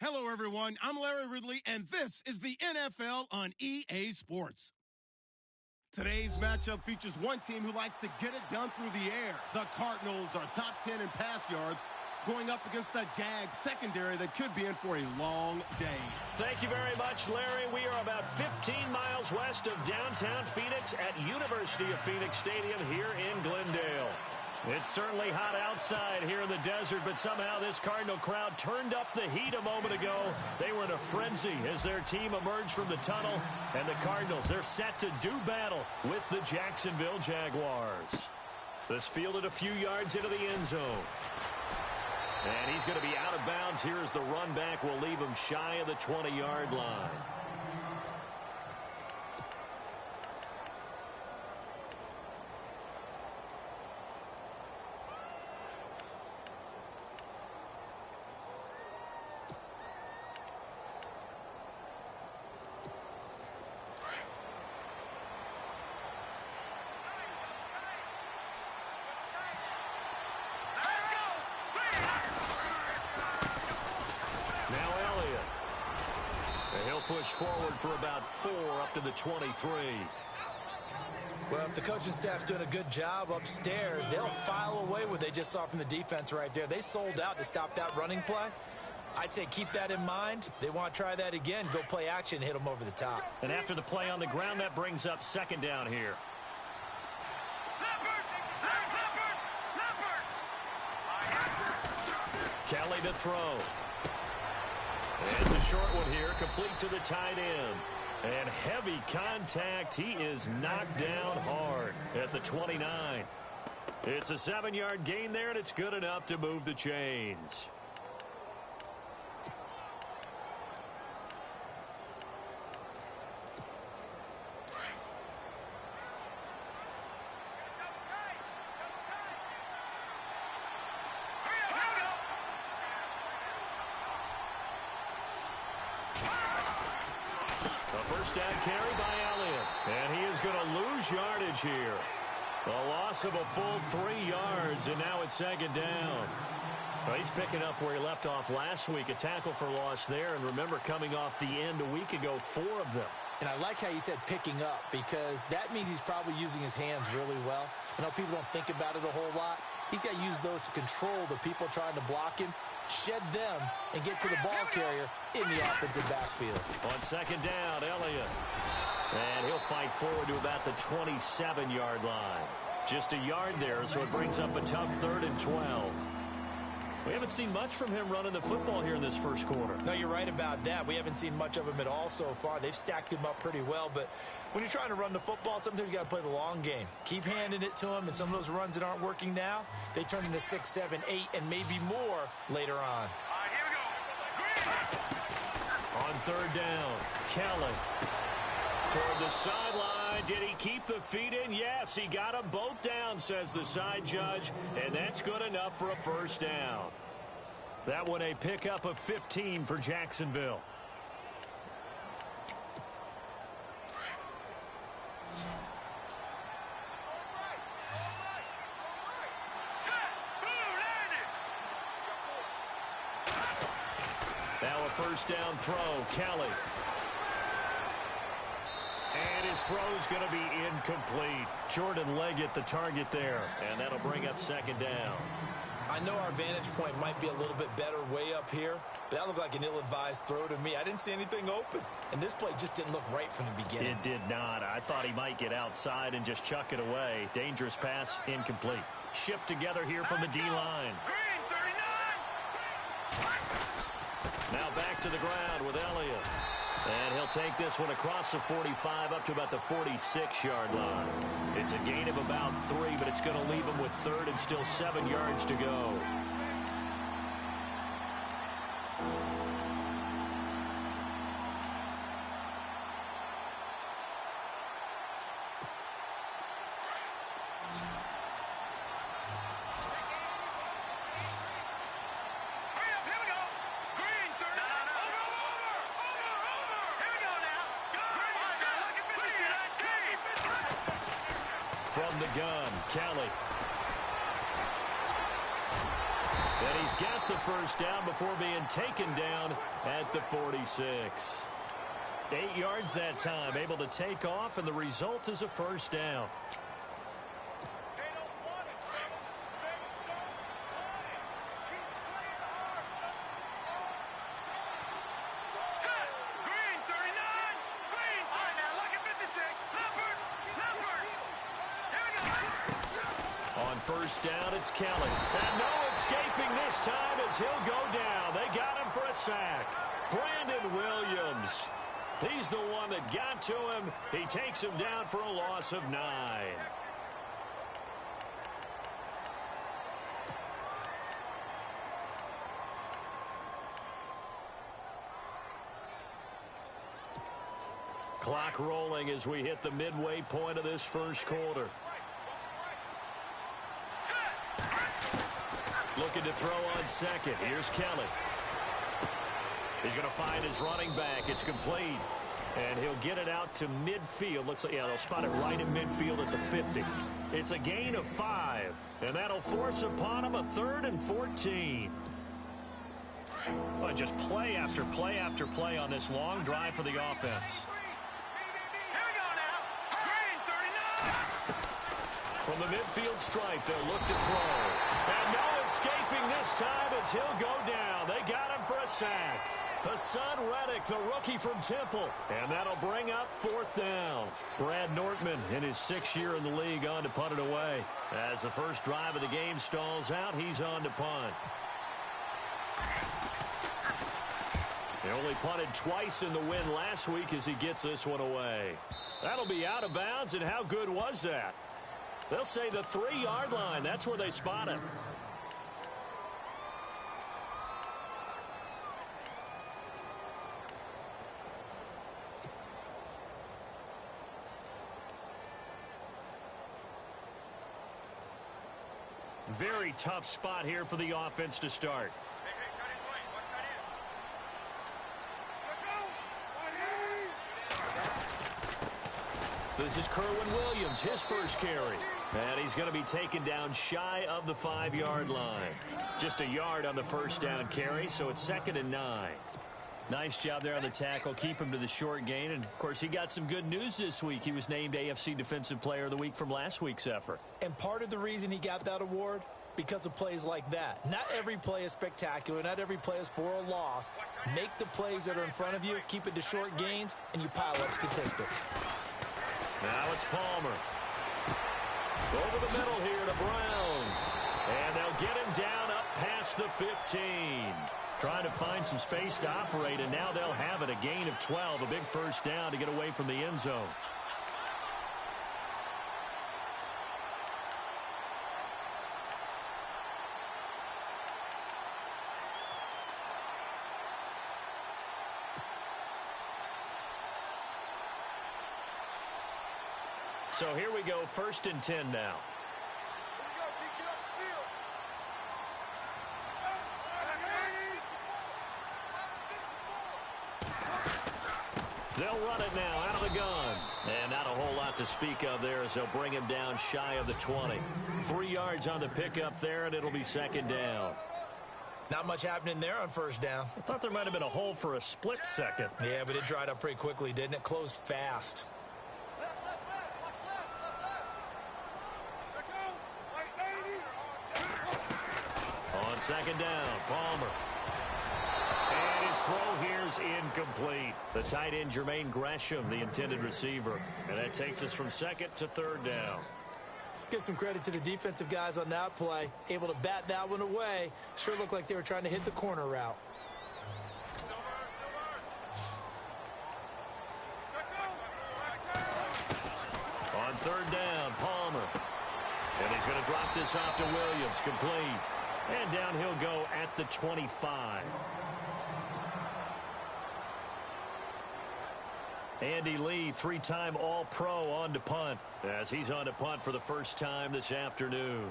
Hello, everyone. I'm Larry Ridley, and this is the NFL on EA Sports. Today's matchup features one team who likes to get it done through the air. The Cardinals are top 10 in pass yards, going up against the Jags secondary that could be in for a long day. Thank you very much, Larry. We are about 15 miles west of downtown Phoenix at University of Phoenix Stadium here in Glendale. It's certainly hot outside here in the desert, but somehow this Cardinal crowd turned up the heat a moment ago. They were in a frenzy as their team emerged from the tunnel, and the Cardinals, they're set to do battle with the Jacksonville Jaguars. This fielded a few yards into the end zone. And he's going to be out of bounds here as the run back will leave him shy of the 20-yard line. Push forward for about 4 up to the 23. Well, if the coaching staff's doing a good job upstairs, they'll file away what they just saw from the defense right there. They sold out to stop that running play. I'd say keep that in mind. They want to try that again. Go play action, hit them over the top. And after the play on the ground, that brings up second down here. Kelly to throw. It's a short one here, complete to the tight end. And heavy contact. He is knocked down hard at the 29. It's a 7-yard gain there, and it's good enough to move the chains. Down carry by Elliott. And he is going to lose yardage here. A loss of a full 3 yards, and now it's second down. Well, he's picking up where he left off last week. A tackle for loss there, and remember, coming off the end a week ago, 4 of them. And I like how you said picking up, because that means he's probably using his hands really well. I know people don't think about it a whole lot. He's got to use those to control the people trying to block him, shed them, and get to the ball carrier in the offensive backfield. On second down, Elliott. And he'll fight forward to about the 27-yard line. Just a yard there, so it brings up a tough 3rd and 12. We haven't seen much from him running the football here in this first quarter. No, you're right about that. We haven't seen much of him at all so far. They've stacked him up pretty well, but when you're trying to run the football, sometimes you got to play the long game. Keep handing it to him, and some of those runs that aren't working now, they turn into 6, 7, 8, and maybe more later on. All right, here we go. On third down, Kelly toward the sideline. Did he keep the feet in? Yes, he got them both down, says the side judge, and that's good enough for a first down. That one a pickup of 15 for Jacksonville. Now a first down throw, Kelly. And his throw's going to be incomplete. Jordan Leggett the target there, and that'll bring up second down. I know our vantage point might be a little bit better way up here, but that looked like an ill-advised throw to me. I didn't see anything open, and this play just didn't look right from the beginning. It did not. I thought he might get outside and just chuck it away. Dangerous pass, incomplete. Shift together here from the D-line. Green, 39. Now back to the ground with Elliott. And he'll take this one across the 45 up to about the 46-yard line. It's a gain of about 3, but it's going to leave him with 3rd and still 7 yards to go. From the gun, Kelly. And he's got the first down before being taken down at the 46. 8 yards that time, able to take off, and the result is a first down. First down, it's Kelly. And no escaping this time as he'll go down. They got him for a sack. Brandon Williams. He's the one that got to him. He takes him down for a loss of 9. Clock rolling as we hit the midway point of this first quarter. Looking to throw on second. Here's Kelly. He's going to find his running back. It's complete. And he'll get it out to midfield. Looks like, yeah, they'll spot it right in midfield at the 50. It's a gain of 5. And that'll force upon him a 3rd and 14. Well, just play after play after play on this long drive for the offense. From the midfield stripe, they'll look to throw. And no escaping this time as he'll go down. They got him for a sack. Hassan Reddick, the rookie from Temple. And that'll bring up 4th down. Brad Nortman, in his 6th year in the league, on to punt it away. As the first drive of the game stalls out, he's on to punt. He only punted twice in the win last week as he gets this one away. That'll be out of bounds, and how good was that? They'll say the 3-yard line. That's where they spot it. Very tough spot here for the offense to start. This is Kerwin Williams, his first carry. And he's going to be taken down shy of the 5-yard line. Just a yard on the first down carry, so it's 2nd and 9. Nice job there on the tackle. Keep him to the short gain. And, of course, he got some good news this week. He was named AFC Defensive Player of the Week from last week's effort. And part of the reason he got that award, because of plays like that. Not every play is spectacular. Not every play is for a loss. Make the plays that are in front of you, keep it to short gains, and you pile up statistics. Now it's Palmer. Over the middle here to Brown. And they'll get him down up past the 15. Trying to find some space to operate, and now they'll have it. A gain of 12, a big first down to get away from the end zone. So here we go, 1st and 10 now. They'll run it now out of the gun. And not a whole lot to speak of there as they'll bring him down shy of the 20. 3 yards on the pickup there, and it'll be 2nd down. Not much happening there on 1st down. I thought there might have been a hole for a split second. Yeah, but it dried up pretty quickly, didn't it? Closed fast. On 2nd down, Palmer. And his throw here's incomplete. The tight end, Jermaine Gresham, the intended receiver. And that takes us from 2nd to 3rd down. Let's give some credit to the defensive guys on that play. Able to bat that one away. Sure looked like they were trying to hit the corner route. On 3rd down, Palmer. And he's going to drop this off to Williams, complete. And down he'll go at the 25. Andy Lee, 3-time All-Pro, on to punt, as he's on to punt for the first time this afternoon.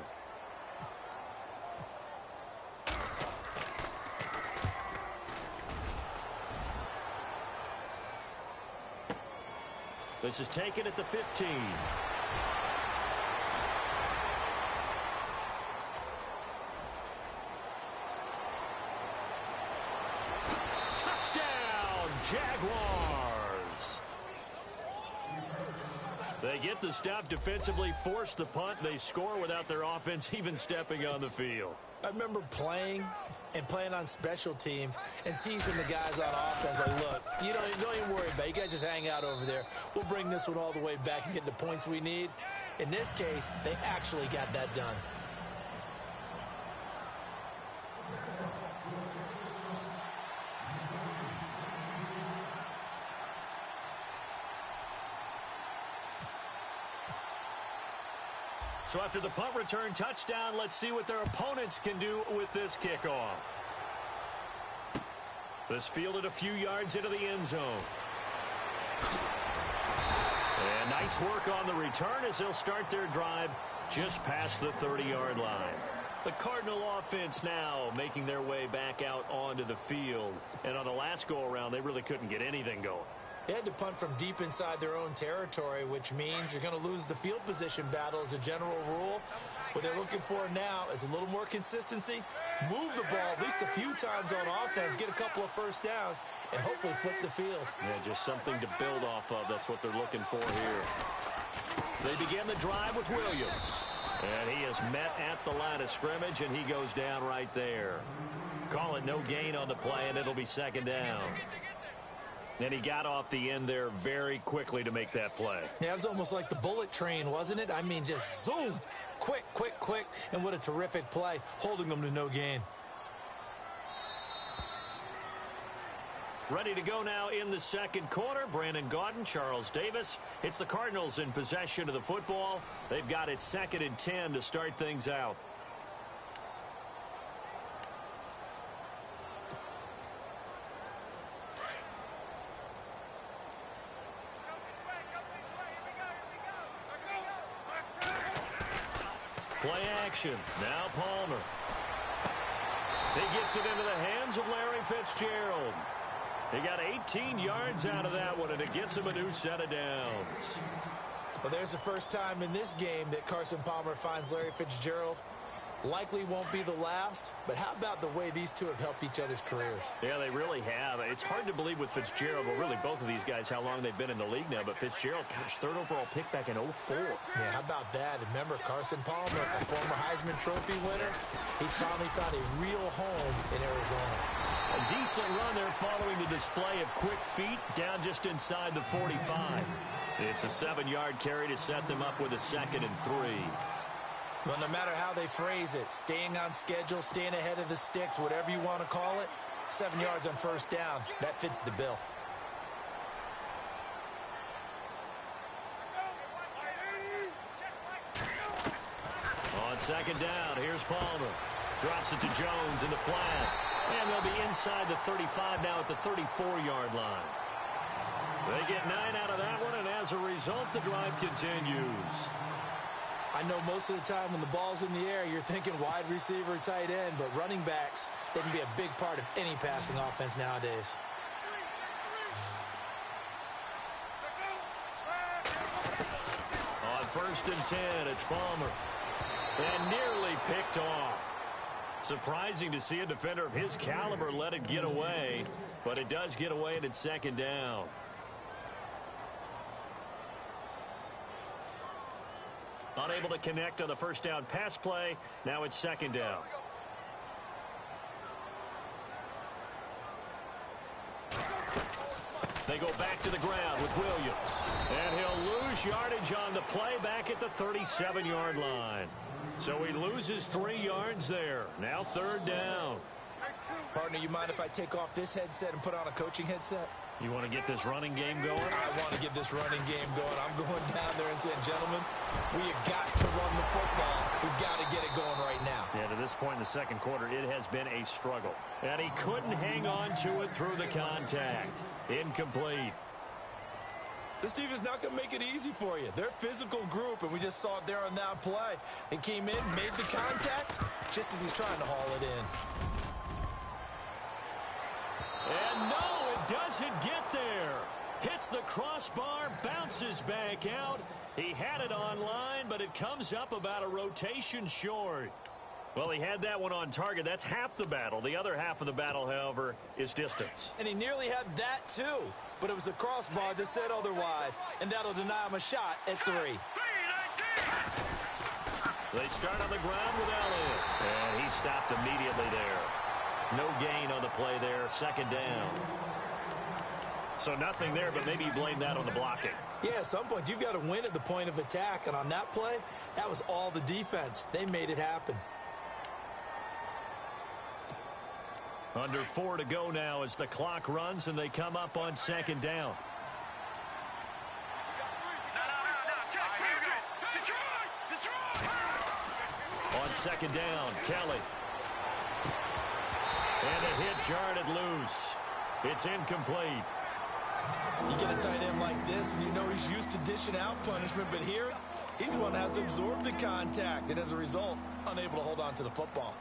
This is taken at the 15. Jaguars. They get the stop defensively, force the punt. They score without their offense even stepping on the field. I remember playing on special teams and teasing the guys on offense like, look, don't even worry about it. You guys just hang out over there. We'll bring this one all the way back and get the points we need. In this case, they actually got that done. So after the punt return touchdown, let's see what their opponents can do with this kickoff. This fielded a few yards into the end zone. And nice work on the return as they'll start their drive just past the 30-yard line. The Cardinal offense now making their way back out onto the field. And on the last go-around, they really couldn't get anything going. They had to punt from deep inside their own territory, which means you're going to lose the field position battle as a general rule. What they're looking for now is a little more consistency, move the ball at least a few times on offense, get a couple of first downs, and hopefully flip the field. Yeah, just something to build off of. That's what they're looking for here. They begin the drive with Williams. And he is met at the line of scrimmage, and he goes down right there. Call it no gain on the play, and it'll be second down. And he got off the end there very quickly to make that play. Yeah, it was almost like the bullet train, wasn't it? I mean, just zoom. Quick, quick, quick. And what a terrific play, holding them to no gain. Ready to go now in the second quarter. Brandon Gaudin, Charles Davis. It's the Cardinals in possession of the football. They've got it 2nd and 10 to start things out. Play action. Now Palmer. He gets it into the hands of Larry Fitzgerald. He got 18 yards out of that one, and it gets him a new set of downs. Well, there's the first time in this game that Carson Palmer finds Larry Fitzgerald. Likely won't be the last, but how about the way these two have helped each other's careers? Yeah, they really have. It's hard to believe with Fitzgerald, well, really both of these guys, how long they've been in the league now. But Fitzgerald, gosh, 3rd overall pick back in 04. Yeah, how about that? Remember, Carson Palmer, a former Heisman Trophy winner, he's finally found a real home in Arizona. A decent run there following the display of quick feet down just inside the 45. It's a 7-yard carry to set them up with a 2nd and 3. Well, no matter how they phrase it, staying on schedule, staying ahead of the sticks, whatever you want to call it, 7 yards on first down, that fits the bill. On 2nd down, here's Palmer. Drops it to Jones in the flat. And they'll be inside the 35 now at the 34-yard line. They get 9 out of that one, and as a result, the drive continues. I know most of the time when the ball's in the air, you're thinking wide receiver, tight end, but running backs, they can be a big part of any passing offense nowadays. On 1st and 10, it's Palmer. And nearly picked off. Surprising to see a defender of his caliber let it get away, but it does get away, and it's 2nd down. Unable to connect on the first down pass play. Now it's 2nd down. They go back to the ground with Williams. And he'll lose yardage on the play back at the 37-yard line. So he loses 3 yards there. Now 3rd down. Partner, you mind if I take off this headset and put on a coaching headset? You want to get this running game going? I want to get this running game going. I'm going down there and saying, gentlemen, we have got to run the football. We've got to get it going right now. Yeah, to this point in the second quarter, it has been a struggle. And he couldn't hang on to it through the contact. Incomplete. This defense is not going to make it easy for you. They're a physical group, and we just saw it there on that play. They came in, made the contact, just as he's trying to haul it in. And no, it doesn't get there. Hits the crossbar, bounces back out. He had it on line, but it comes up about a rotation short. Well, he had that one on target. That's half the battle. The other half of the battle, however, is distance. And he nearly had that, too. But it was the crossbar that said otherwise. And that'll deny him a shot at 3. They start on the ground with Elliott. And he stopped immediately there. No gain on the play there. Second down. So nothing there, but maybe you blame that on the blocking. Yeah, at some point, you've got to win at the point of attack. And on that play, that was all the defense. They made it happen. Under 4 to go now as the clock runs and they come up on second down. On second down, Kelly. And a hit jarred it loose. It's incomplete. You get a tight end like this, and you know he's used to dishing out punishment, but here, he's the one that has to absorb the contact, and as a result, unable to hold on to the football.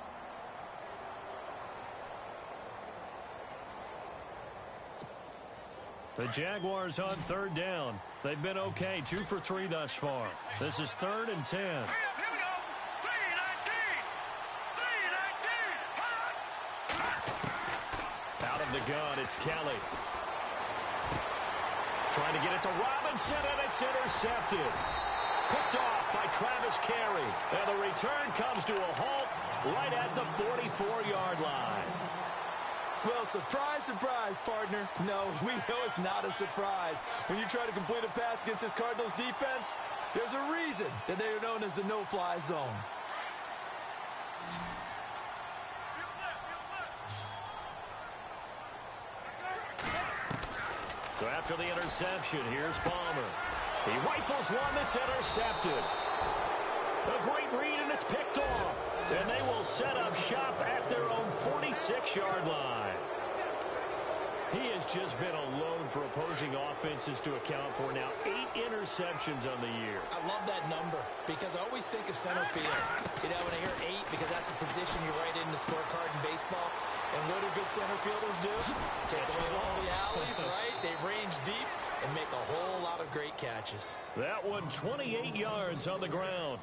The Jaguars on third down. They've been okay, 2 for 3 thus far. This is 3rd and 10. Out of the gun, it's Kelly. Trying to get it to Robinson, and it's intercepted. Picked off by Travis Carey. And the return comes to a halt right at the 44-yard line. Well, surprise, surprise, partner. No, we know it's not a surprise. When you try to complete a pass against this Cardinals defense, there's a reason that they are known as the no-fly zone. So after the interception, here's Palmer. He rifles one that's intercepted. A great read, and it's picked off. And they will set up shop at their own 46-yard line. He has just been a load for opposing offenses to account for now. 8 interceptions on the year. I love that number because I always think of center field. You know, when I hear 8, because that's the position you write in the scorecard in baseball. And what do good center fielders do? Take away all the alleys, right? They range deep and make a whole lot of great catches. That one, 28 yards on the ground.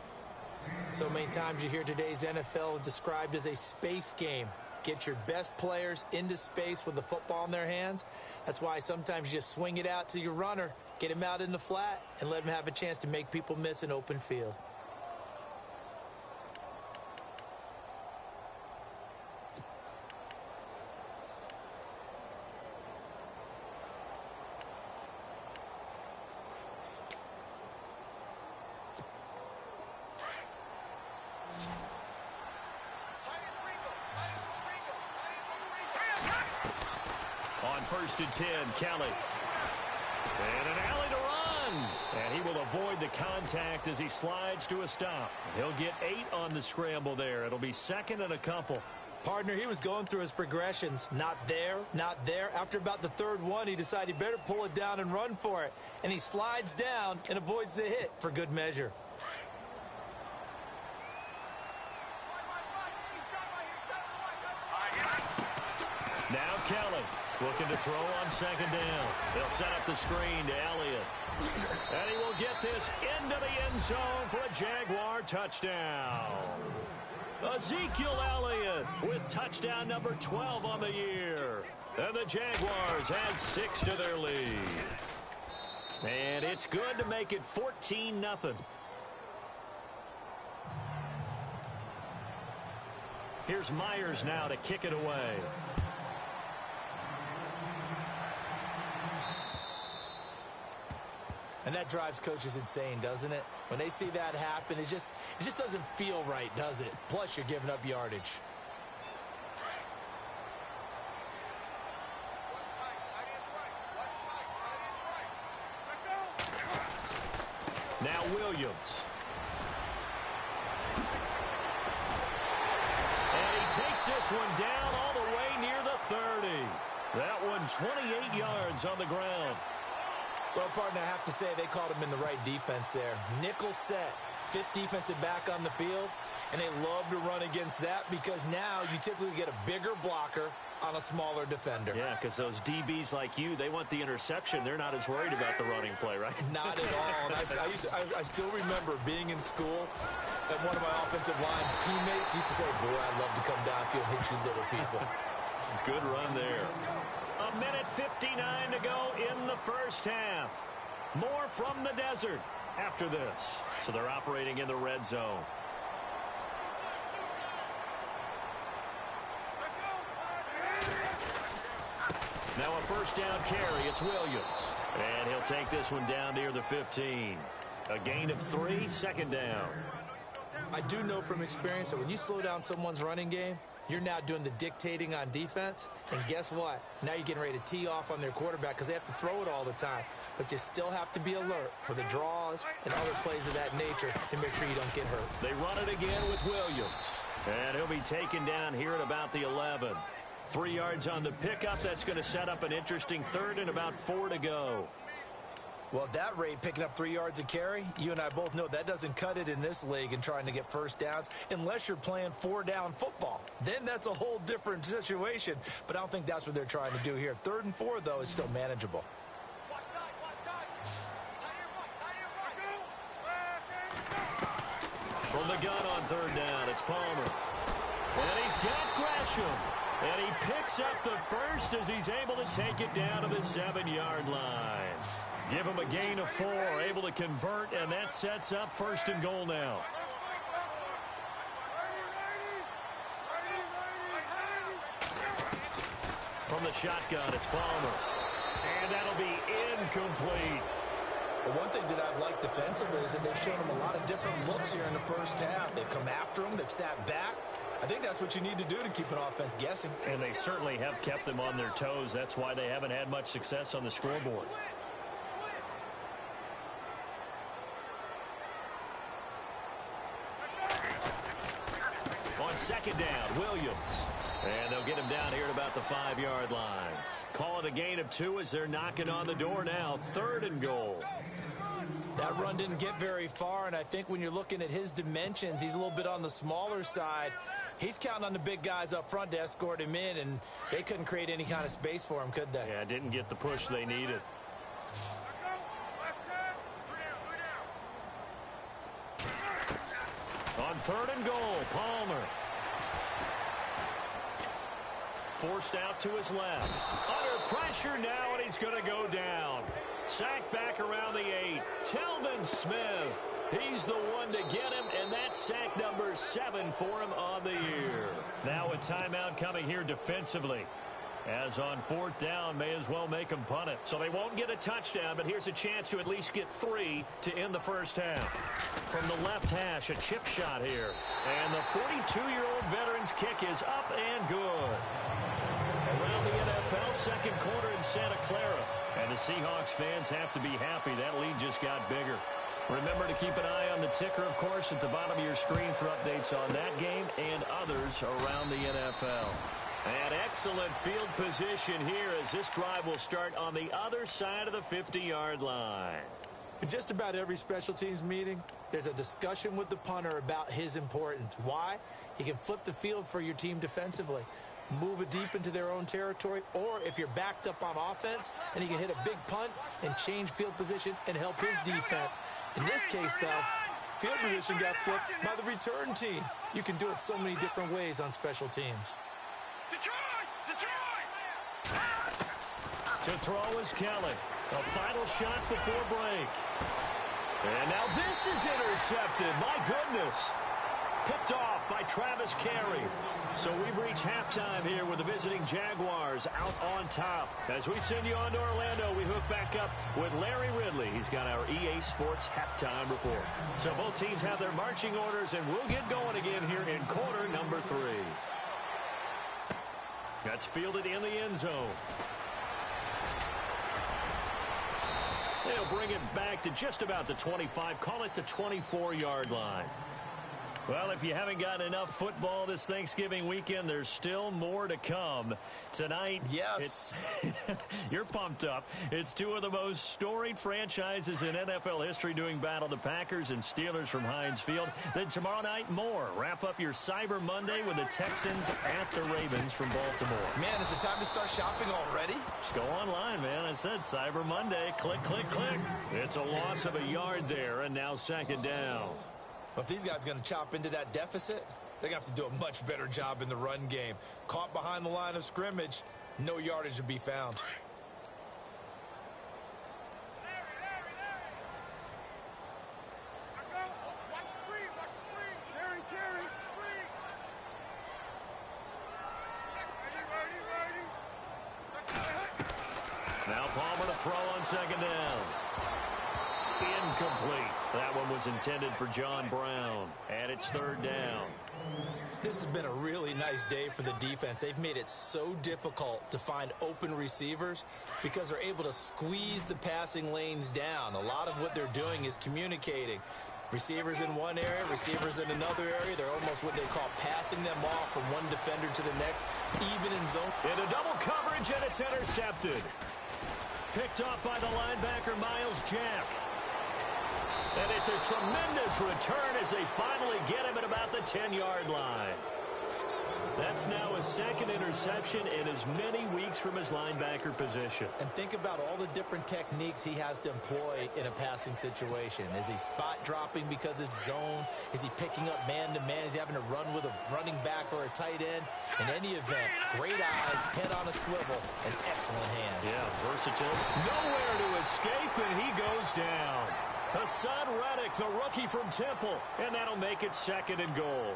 So many times you hear today's NFL described as a space game. Get your best players into space with the football in their hands. That's why sometimes you just swing it out to your runner, get him out in the flat, and let him have a chance to make people miss an open field. On 1st and 10, Kelly. And an alley to run. And he will avoid the contact as he slides to a stop. He'll get 8 on the scramble there. It'll be 2nd and a couple. Partner, he was going through his progressions. Not there, not there. After about the 3rd one, he decided he better pull it down and run for it. And he slides down and avoids the hit for good measure. Now Kelly looking to throw on 2nd down. They'll set up the screen to Elliott. And he will get this into the end zone for a Jaguar touchdown. Ezekiel Elliott with touchdown number 12 on the year. And the Jaguars add 6 to their lead. And it's good to make it 14-0. Here's Myers now to kick it away. And that drives coaches insane, doesn't it? When they see that happen, it just doesn't feel right, does it? Plus, you're giving up yardage. Now Williams. And he takes this one down all the way near the 30. That one 28 yards on the ground. Well, partner, I have to say they called him in the right defense there. Nickel set, 5th defensive back on the field, and they love to run against that because now you typically get a bigger blocker on a smaller defender. Yeah, because those DBs like you, they want the interception. They're not as worried about the running play, right? Not at all. And I still remember being in school, and one of my offensive line teammates used to say, boy, I'd love to come downfield and hit you little people. Good run there. 1:59 to go in the first half. More from the desert after this. So they're operating in the red zone. Now a first down carry. It's Williams. And he'll take this one down near the 15. A gain of 3, second down. I do know from experience that when you slow down someone's running game, you're now doing the dictating on defense. And guess what? Now you're getting ready to tee off on their quarterback because they have to throw it all the time. But you still have to be alert for the draws and other plays of that nature and make sure you don't get hurt. They run it again with Williams. And he'll be taken down here at about the 11. 3 yards on the pickup. That's going to set up an interesting third and about 4 to go. Well, at that rate, picking up 3 yards a carry, you and I both know that doesn't cut it in this league and trying to get first downs unless you're playing 4-down football. Then that's a whole different situation. But I don't think that's what they're trying to do here. 3rd and 4, though, is still manageable. From the gun on 3rd down, it's Palmer. And he's got Gresham. And he picks up the first as he's able to take it down to the 7-yard line. Give him a gain of 4, able to convert, and that sets up 1st and goal now. From the shotgun, it's Palmer. And that'll be incomplete. The one thing that I've liked defensively is that they've shown him a lot of different looks here in the first half. They've come after him. They've sat back. I think that's what you need to do to keep an offense guessing. And they certainly have kept them on their toes. That's why they haven't had much success on the scoreboard. On 2nd down, Williams. And they'll get him down here at about the 5-yard line. Call it a gain of 2 as they're knocking on the door now. 3rd and goal. That run didn't get very far, and I think when you're looking at his dimensions, he's a little bit on the smaller side. He's counting on the big guys up front to escort him in, and they couldn't create any kind of space for him, could they? Yeah, didn't get the push they needed. On 3rd and goal, Palmer. Forced out to his left. Under pressure now, and he's going to go down. Sacked back around the 8. Telvin Smith. He's the one to get him, and that's sack number 7 for him on the year. Now a timeout coming here defensively. As on 4th down, may as well make them punt it. So they won't get a touchdown, but here's a chance to at least get 3 to end the first half. From the left hash, a chip shot here. And the 42-year-old veteran's kick is up and good. Around the NFL, 2nd quarter in Santa Clara. And the Seahawks fans have to be happy. That lead just got bigger. Remember to keep an eye on the ticker, of course, at the bottom of your screen for updates on that game and others around the NFL. An excellent field position here as this drive will start on the other side of the 50-yard line. In just about every special teams meeting, there's a discussion with the punter about his importance. Why? He can flip the field for your team defensively, move it deep into their own territory, or if you're backed up on offense, and he can hit a big punt and change field position and help his defense. In this case, though, field position got flipped by the return team. You can do it so many different ways on special teams. To throw is Kelly. A final shot before break. And now this is intercepted. My goodness. Picked off by Travis Carey. So we've reached halftime here with the visiting Jaguars out on top. As we send you on to Orlando, we hook back up with Larry Ridley. He's got our EA Sports halftime report. So both teams have their marching orders, and we'll get going again here in quarter number 3. That's fielded in the end zone. They'll bring it back to just about the 25, call it the 24-yard line. Well, if you haven't gotten enough football this Thanksgiving weekend, there's still more to come. Tonight, yes, you're pumped up. It's two of the most storied franchises in NFL history doing battle, the Packers and Steelers from Heinz Field. Then tomorrow night, more. Wrap up your Cyber Monday with the Texans at the Ravens from Baltimore. Man, is it time to start shopping already? Just go online, man. I said Cyber Monday. Click, click, click. It's a loss of a yard there, and now second down. Well, if these guys are going to chop into that deficit, they're going to have to do a much better job in the run game. Caught behind the line of scrimmage, no yardage to be found. Now Palmer to throw on second down. Incomplete. That one was intended for John Brown. And it's third down. This has been a really nice day for the defense. They've made it so difficult to find open receivers because they're able to squeeze the passing lanes down. A lot of what they're doing is communicating. Receivers in one area, receivers in another area. They're almost what they call passing them off from one defender to the next, even in zone. Into double coverage, and it's intercepted. Picked up by the linebacker, Miles Jack. And it's a tremendous return as they finally get him at about the 10-yard line. That's now his second interception in as many weeks from his linebacker position. And think about all the different techniques he has to employ in a passing situation. Is he spot dropping because it's zone? Is he picking up man-to-man? Is he having to run with a running back or a tight end? In any event, great eyes, head on a swivel, and excellent hands. Yeah, versatile. Nowhere to escape, and he goes down. Hassan Reddick, the rookie from Temple, and that'll make it second and goal.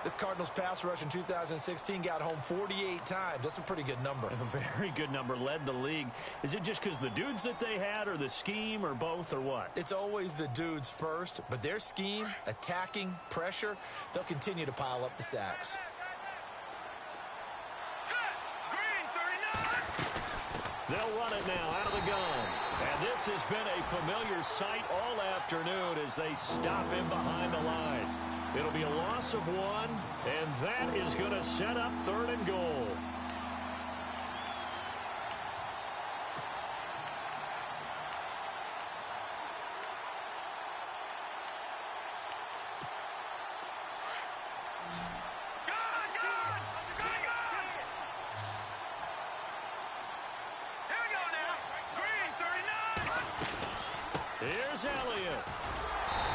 This Cardinals pass rush in 2016 got home 48 times. That's a pretty good number. A very good number, led the league. Is it just because the dudes that they had, or the scheme, or both, or what? It's always the dudes first, but their scheme, attacking, pressure, they'll continue to pile up the sacks. They'll run it now out of the gun. And this has been a familiar sight all afternoon as they stop him behind the line. It'll be a loss of one, and that is going to set up third and goal. Here's Elliott.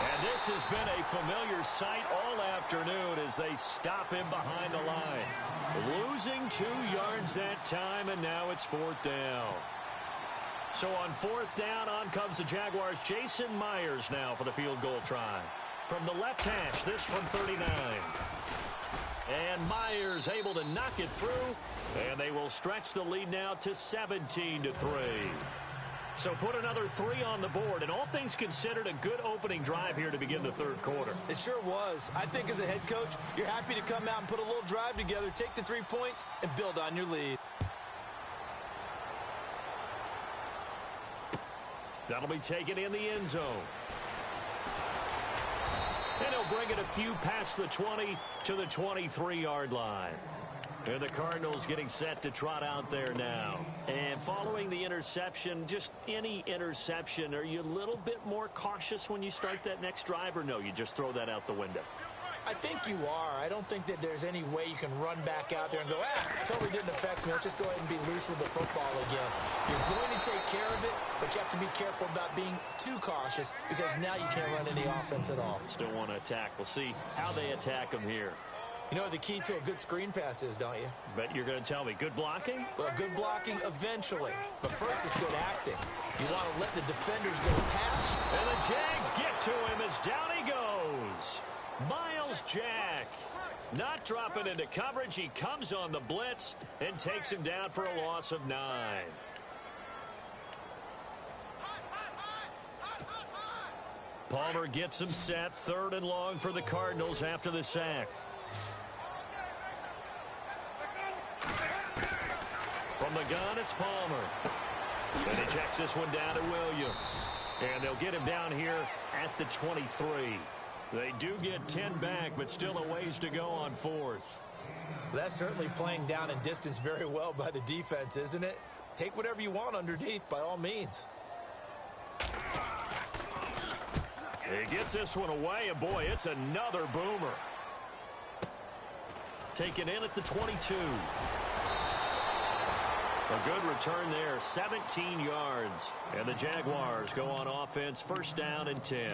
And this has been a familiar sight all afternoon as they stop him behind the line. Losing 2 yards that time, and now it's fourth down. So on fourth down, on comes the Jaguars' Jason Myers now for the field goal try. From the left hash, this from 39. And Myers able to knock it through, and they will stretch the lead now to 17-3. So put another 3 on the board, and all things considered, a good opening drive here to begin the third quarter. It sure was. I think as a head coach, you're happy to come out and put a little drive together, take the 3 points, and build on your lead. That'll be taken in the end zone. And he'll bring it a few past the 20 to the 23-yard line. And the Cardinals getting set to trot out there now. And following the interception, just any interception, are you a little bit more cautious when you start that next drive, or no, you just throw that out the window? I think you are. I don't think that there's any way you can run back out there and go, totally didn't affect me. Let's just go ahead and be loose with the football again. You're going to take care of it, but you have to be careful about being too cautious because now you can't run any offense at all. Still want to attack. We'll see how they attack them here. You know what the key to a good screen pass is, don't you? Bet you're going to tell me. Good blocking? Well, good blocking eventually. But first, it's good acting. You want to let the defenders go past. And the Jags get to him as down he goes. Miles Jack. Not dropping into coverage. He comes on the blitz and takes him down for a loss of 9. Palmer gets him set. 3rd and long for the Cardinals after the sack. From the gun, it's Palmer. And he checks this one down to Williams. And they'll get him down here at the 23. They do get 10 back, but still a ways to go on fourth. That's certainly playing down in distance very well by the defense, isn't it? Take whatever you want underneath, by all means. He gets this one away, and boy, it's another boomer. Taken in at the 22. A good return there, 17 yards. And the Jaguars go on offense, first down and 10.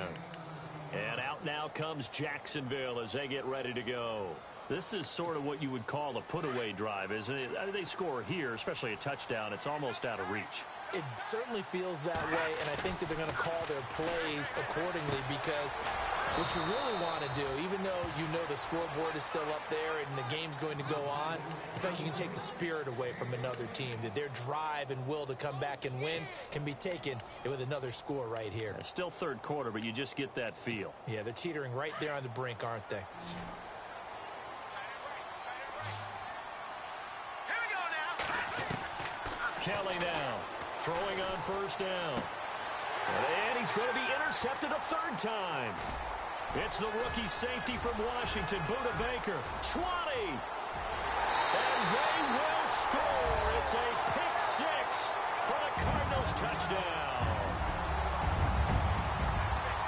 And out now comes Jacksonville as they get ready to go. This is sort of what you would call a put-away drive, isn't it? I mean, they score here, especially a touchdown. It's almost out of reach. It certainly feels that way, and I think that they're going to call their plays accordingly because what you really want to do, even though you know the scoreboard is still up there and the game's going to go on, I think you can take the spirit away from another team, that their drive and will to come back and win can be taken with another score right here. It's still third quarter, but you just get that feel. Yeah, they're teetering right there on the brink, aren't they? Kelly now throwing on first down. And he's going to be intercepted a third time. It's the rookie safety from Washington, Buda Baker. 20. And they will score. It's a pick six for the Cardinals touchdown.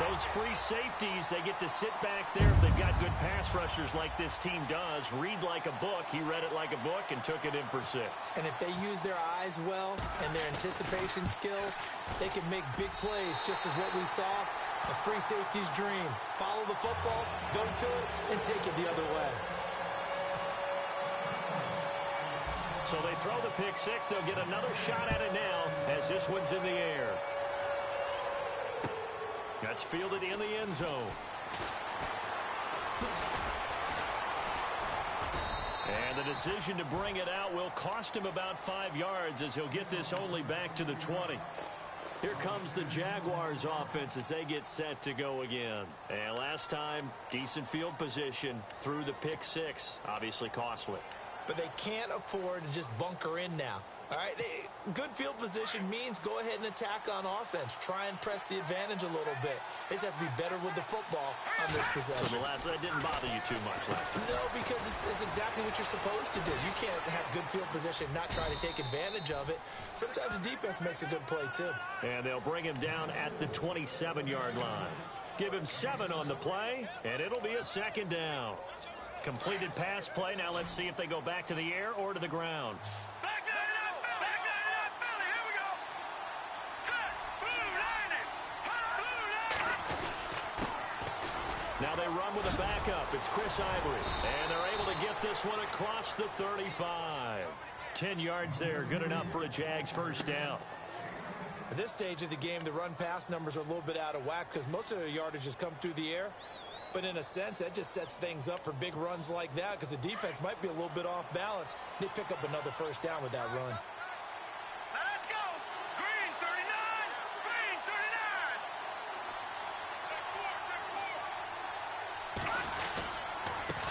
Those free safeties, they get to sit back there if they've got good pass rushers like this team does. Read like a book. He read it like a book and took it in for 6. And if they use their eyes well and their anticipation skills, they can make big plays, just as what we saw, a free safety's dream. Follow the football, go to it, and take it the other way. So they throw the pick six. They'll get another shot at it now as this one's in the air. That's fielded in the end zone. And the decision to bring it out will cost him about 5 yards as he'll get this only back to the 20. Here comes the Jaguars offense as they get set to go again. And last time, decent field position through the pick six. Obviously costly. But they can't afford to just bunker in now. All right, good field position means go ahead and attack on offense. Try and press the advantage a little bit. They just have to be better with the football on this possession. So that didn't bother you too much last time? No, because it's exactly what you're supposed to do. You can't have good field position and not try to take advantage of it. Sometimes the defense makes a good play, too. And they'll bring him down at the 27-yard line. Give him 7 on the play, and it'll be a second down. Completed pass play. Now let's see if they go back to the air or to the ground. Now they run with a backup. It's Chris Ivory. And they're able to get this one across the 35. 10 yards there. Good enough for a Jags first down. At this stage of the game, the run-pass numbers are a little bit out of whack because most of their yardage has come through the air. But in a sense, that just sets things up for big runs like that because the defense might be a little bit off balance. They pick up another first down with that run.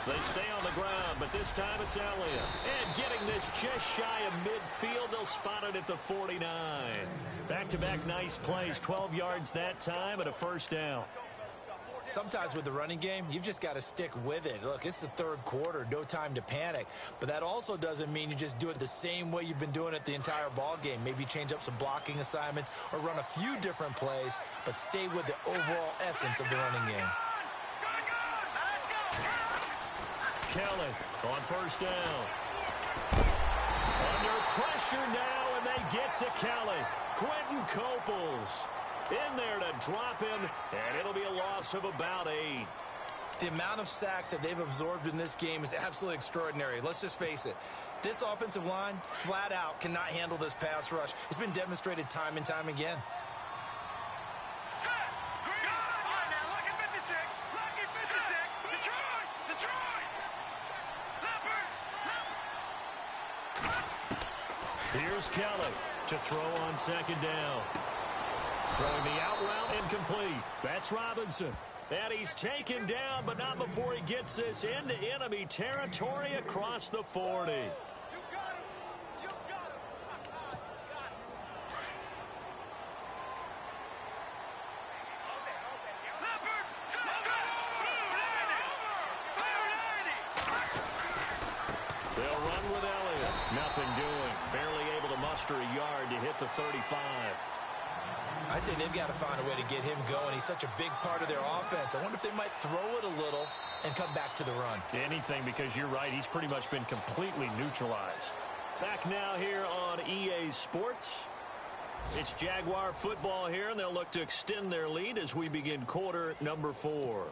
They stay on the ground, but this time it's Elliott. And getting this just shy of midfield, they'll spot it at the 49. Back-to-back nice plays, 12 yards that time and a first down. Sometimes with the running game, you've just got to stick with it. Look, it's the third quarter, no time to panic. But that also doesn't mean you just do it the same way you've been doing it the entire ball game. Maybe change up some blocking assignments or run a few different plays, but stay with the overall essence of the running game. Kelly on first down. Under pressure now, and they get to Kelly. Quentin Coples in there to drop him, and it'll be a loss of about 8. The amount of sacks that they've absorbed in this game is absolutely extraordinary. Let's just face it. This offensive line, flat out, cannot handle this pass rush. It's been demonstrated time and time again. Here's Kelly to throw on second down. Throwing the out route incomplete. That's Robinson. And he's taken down, but not before he gets this into enemy territory across the 40. Nothing doing. Barely able to muster a yard to hit the 35. I'd say they've got to find a way to get him going. He's such a big part of their offense. I wonder if they might throw it a little and come back to the run. Anything, because you're right. He's pretty much been completely neutralized. Back now here on EA Sports. It's Jaguar football here, and they'll look to extend their lead as we begin quarter number 4.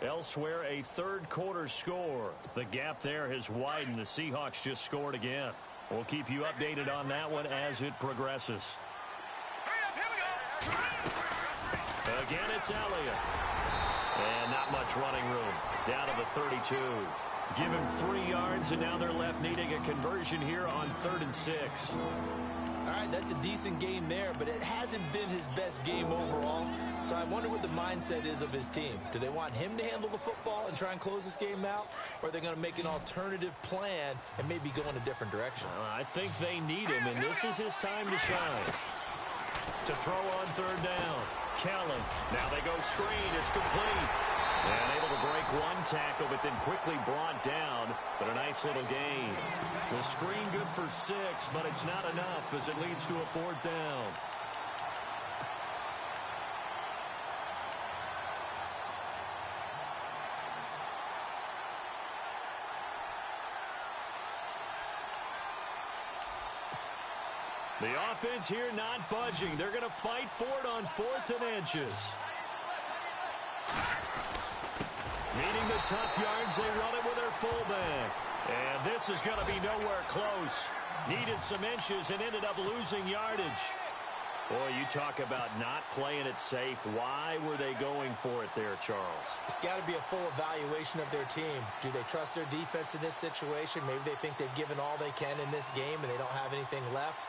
Elsewhere, a third quarter score. The gap there has widened. The Seahawks just scored again. We'll keep you updated on that one as it progresses. Again, it's Elliott. And not much running room. Down to the 32. Give him 3 yards, and now they're left needing a conversion here on 3rd and 6. All right, that's a decent game there, but it hasn't been his best game overall. So I wonder what the mindset is of his team. Do they want him to handle the football and try and close this game out? Or are they going to make an alternative plan and maybe go in a different direction? I think they need him, and this is his time to shine. To throw on 3rd down. Kellen. Now they go screen. It's complete. And able to break one tackle, but then quickly brought down. But a nice little gain. The screen good for 6, but it's not enough as it leads to a 4th down. The offense here not budging. They're going to fight for it on 4th and inches. Needing the tough yards, they run it with their fullback. And this is going to be nowhere close. Needed some inches and ended up losing yardage. Boy, you talk about not playing it safe. Why were they going for it there, Charles? It's got to be a full evaluation of their team. Do they trust their defense in this situation? Maybe they think they've given all they can in this game and they don't have anything left.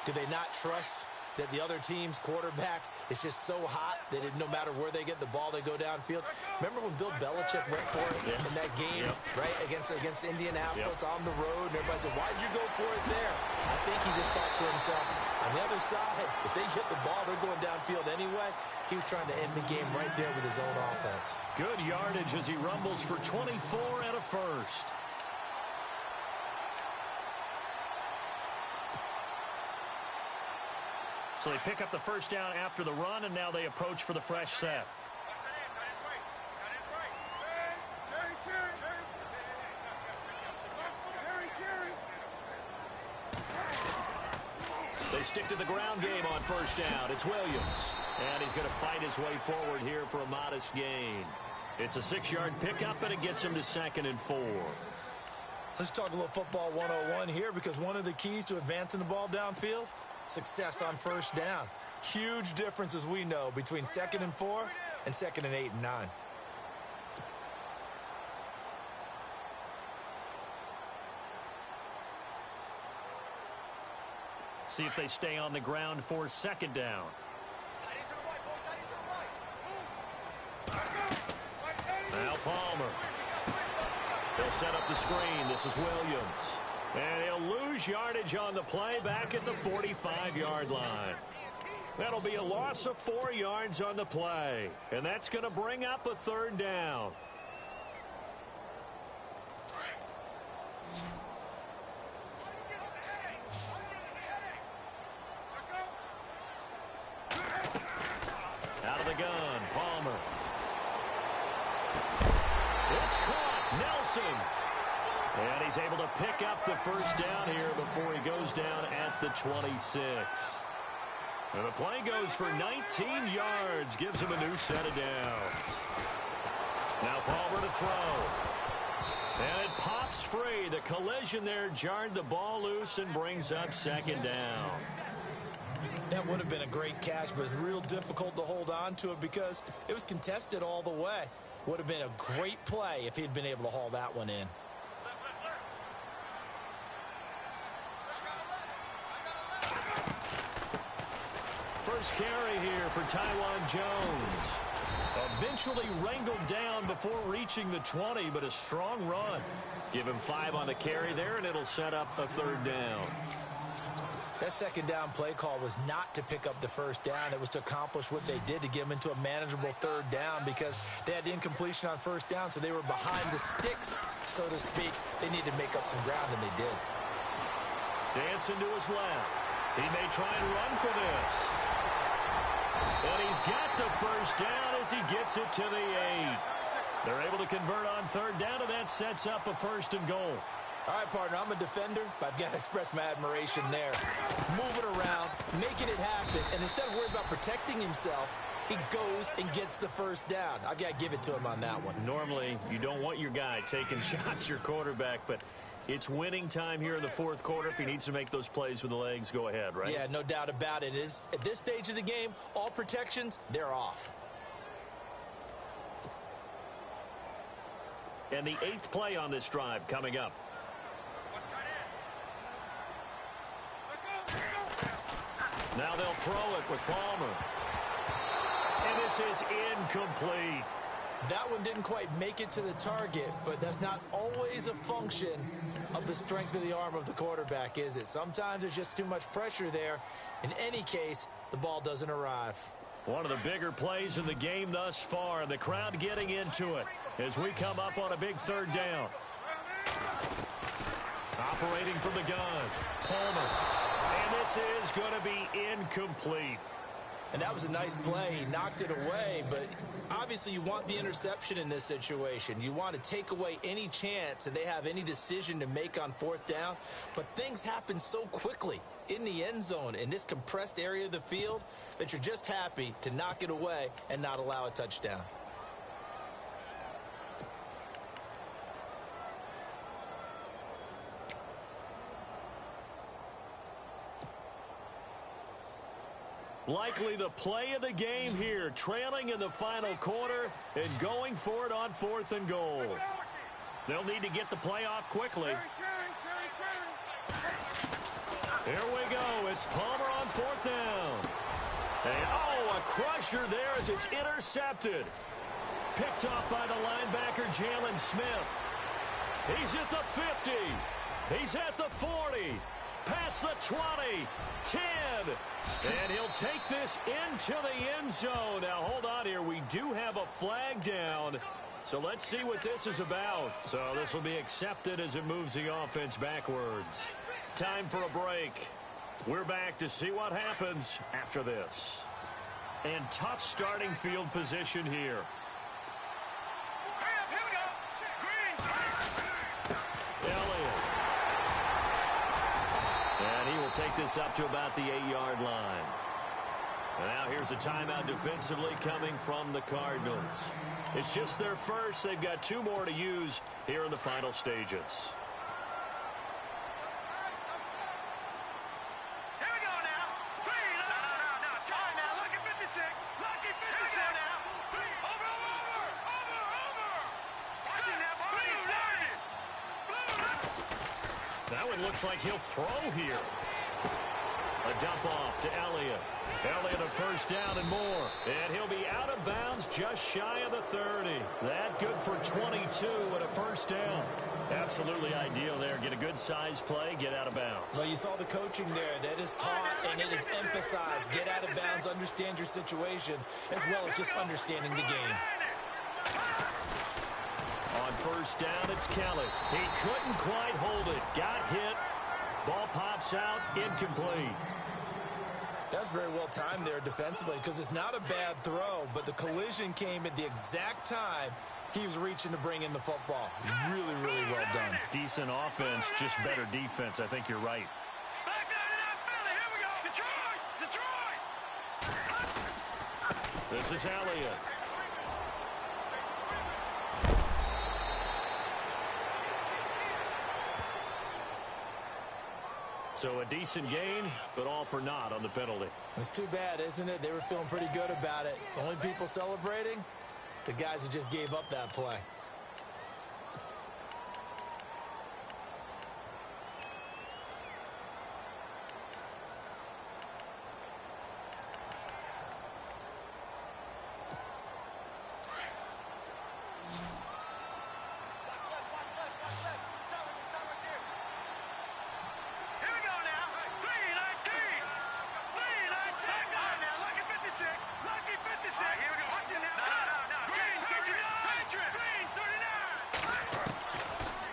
Do they not trust that the other team's quarterback is just so hot that no matter where they get the ball, they go downfield? Remember when Bill Belichick went for it in that game, right, against Indianapolis on the road, and everybody said, why'd you go for it there? I think he just thought to himself, on the other side, if they get the ball, they're going downfield anyway. He was trying to end the game right there with his own offense. Good yardage as he rumbles for 24 and a first. So they pick up the first down after the run, and now they approach for the fresh set. They stick to the ground game on first down. It's Williams. And he's going to fight his way forward here for a modest gain. It's a 6-yard pickup, and it gets him to 2nd and 4. Let's talk a little football 101 here, because one of the keys to advancing the ball downfield, success on first down. Huge difference, as we know, between 2nd and 4 and 2nd and 8 and 9. See if they stay on the ground for 2nd down. Now Palmer. They'll set up the screen. This is Williams. And he'll lose yardage on the play back at the 45-yard line. That'll be a loss of 4 yards on the play. And that's going to bring up a 3rd down. Out of the gun, Palmer. It's caught. Nelson. And he's able to pick up the first down here before he goes down at the 26. And the play goes for 19 yards. Gives him a new set of downs. Now Palmer to throw. And it pops free. The collision there jarred the ball loose and brings up 2nd down. That would have been a great catch, but it's real difficult to hold on to it because it was contested all the way. Would have been a great play if he'd been able to haul that one in. First carry here for Taiwan Jones. Eventually wrangled down before reaching the 20, but a strong run. Give him 5 on the carry there, and it'll set up a 3rd down. That 2nd down play call was not to pick up the first down. It was to accomplish what they did, to get them into a manageable 3rd down, because they had incompletion on first down, so they were behind the sticks, so to speak. They needed to make up some ground, and they did. Dancing to his left. He may try and run for this. And he's got the first down as he gets it to the 8. They're able to convert on third down, and that sets up a 1st and goal. All right, partner, I'm a defender, but I've got to express my admiration there. Moving around, making it happen, and instead of worrying about protecting himself, he goes and gets the first down. I've got to give it to him on that one. Normally, you don't want your guy taking shots, your quarterback, but it's winning time here in the 4th quarter. If he needs to make those plays with the legs, go ahead, right? Yeah, no doubt about it. At this stage of the game, all protections, they're off. And the 8th play on this drive coming up. Now they'll throw it with Palmer. And this is incomplete. That one didn't quite make it to the target, but that's not always a function of the strength of the arm of the quarterback, is it? Sometimes there's just too much pressure there. In any case, the ball doesn't arrive. One of the bigger plays in the game thus far, and the crowd getting into it as we come up on a big 3rd down. Operating from the gun, Palmer. And this is going to be incomplete. And that was a nice play. He knocked it away, but obviously you want the interception in this situation. You want to take away any chance that they have any decision to make on 4th down. But things happen so quickly in the end zone in this compressed area of the field that you're just happy to knock it away and not allow a touchdown. Likely the play of the game here, trailing in the final quarter and going for it on 4th and goal. They'll need to get the play off quickly. Here we go. It's Palmer on 4th down. And, a crusher there as it's intercepted. Picked off by the linebacker, Jalen Smith. He's at the 50. He's at the 40. Past the 20, 10, and he'll take this into the end zone. Now, hold on here. We do have a flag down, so let's see what this is about. So this will be accepted as it moves the offense backwards. Time for a break. We're back to see what happens after this. And tough starting field position here. Take this up to about the 8-yard line. And now here's a timeout defensively coming from the Cardinals. It's just their first. They've got 2 more to use here in the final stages. Here we go now. No. Time now. Lucky 56. Lucky 56 now. Over. Watch it now, boys. That one looks like he'll throw here. A dump off to Elliott. Elliott a first down and more. And he'll be out of bounds just shy of the 30. That good for 22 and a first down. Absolutely ideal there. Get a good size play, get out of bounds. Well, you saw the coaching there. That is taught and it is emphasized. Get out of bounds, understand your situation, as well as just understanding the game. On first down, it's Kelly. He couldn't quite hold it. Got hit. Ball pops out, incomplete. That's very well timed there defensively because it's not a bad throw, but the collision came at the exact time he was reaching to bring in the football. Really, really well done. Decent offense, just better defense. I think you're right. Back down in Philly. Here we go. Detroit. This is Elliott. So a decent gain, but all for naught on the penalty. It's too bad, isn't it? They were feeling pretty good about it. The only people celebrating, the guys who just gave up that play.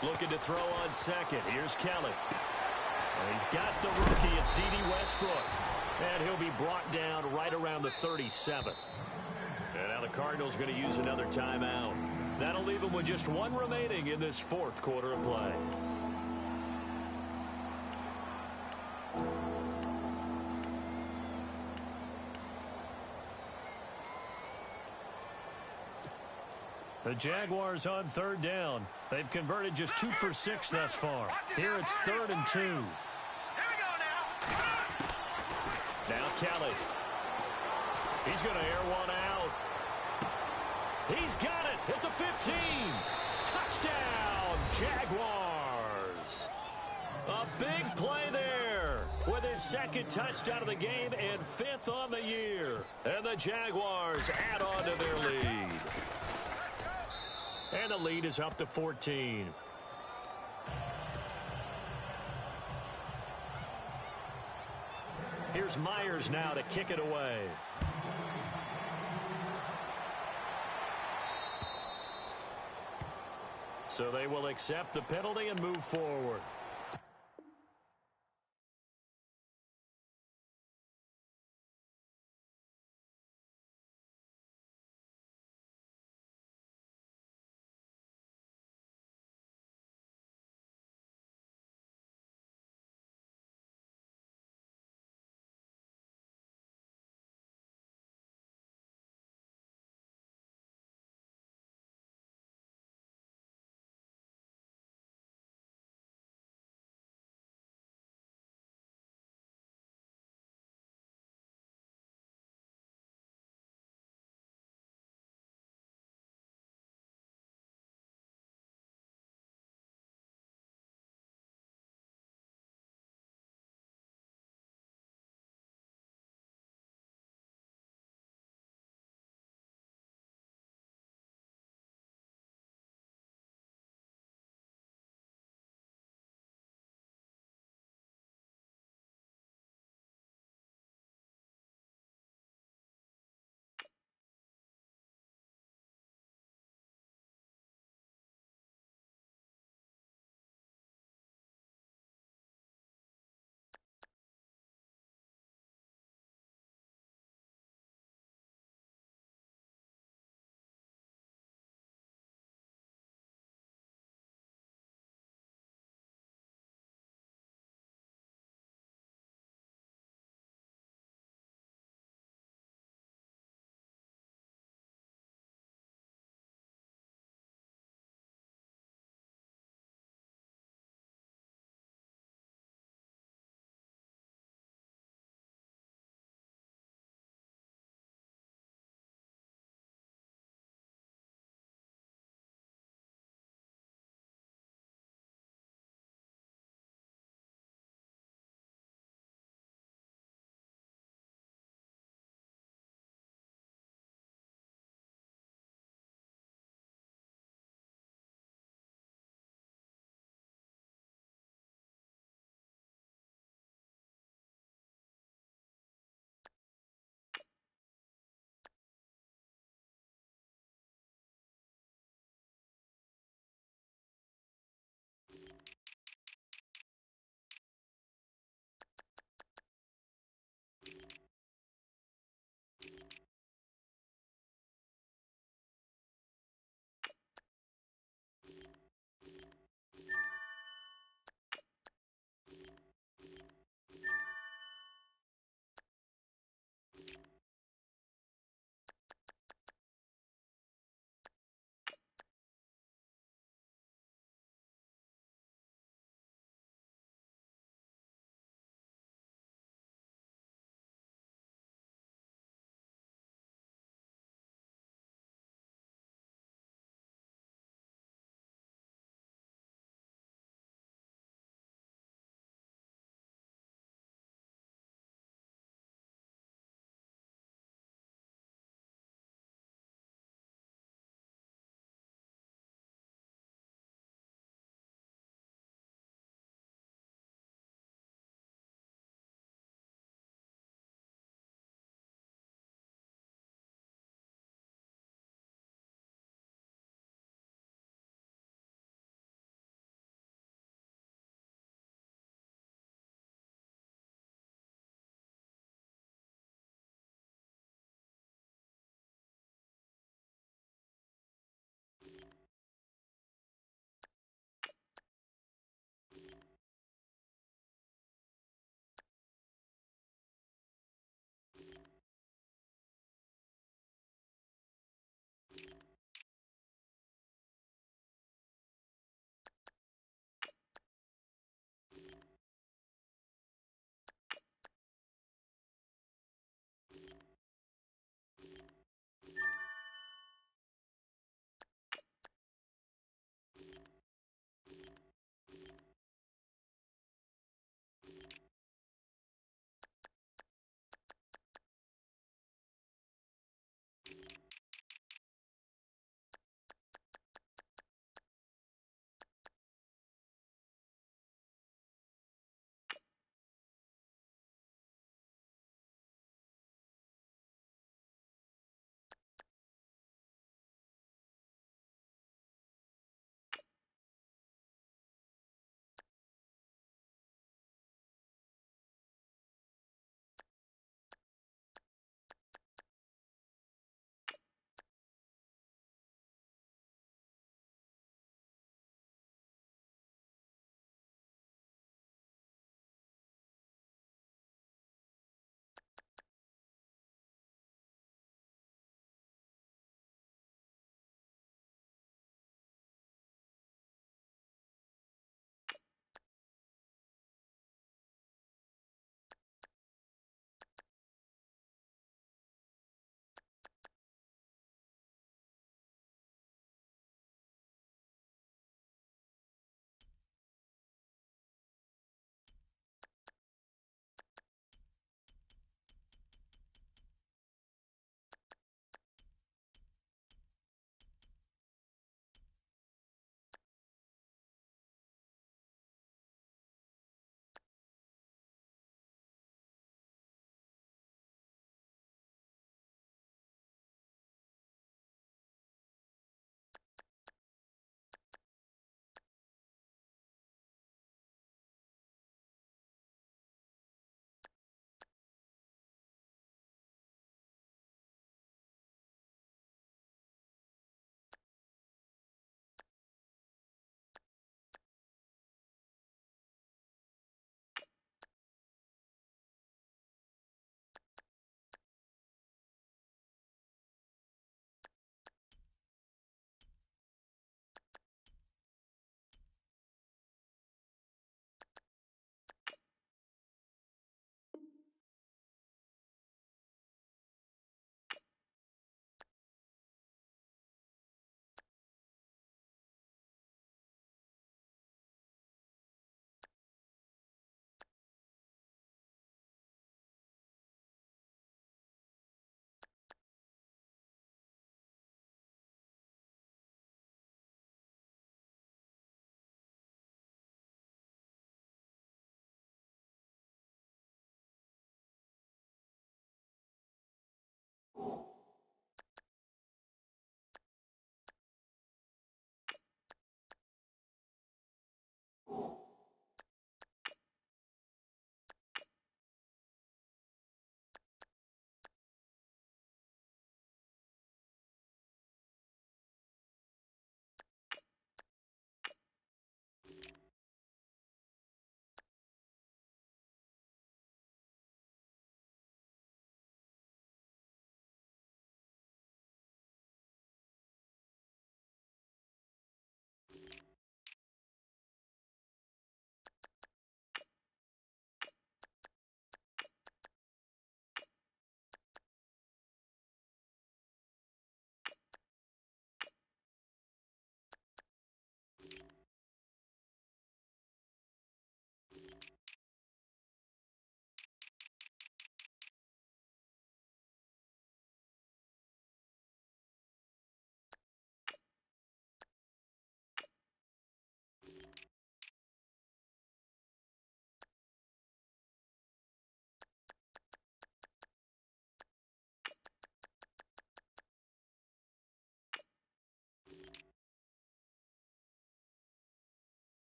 Looking to throw on second. Here's Kelly. And he's got the rookie. It's D.D. Westbrook. And he'll be brought down right around the 37. And now the Cardinals going to use another timeout. That'll leave them with just one remaining in this fourth quarter of play. The Jaguars on third down. They've converted just 2 for 6 thus far. Here it's 3rd and 2. Here we go now. Now Kelly. He's going to air one out. He's got it at the 15. Touchdown, Jaguars. A big play there with his 2nd touchdown of the game and 5th on the year. And the Jaguars add on to their lead. And the lead is up to 14. Here's Myers now to kick it away. So they will accept the penalty and move forward.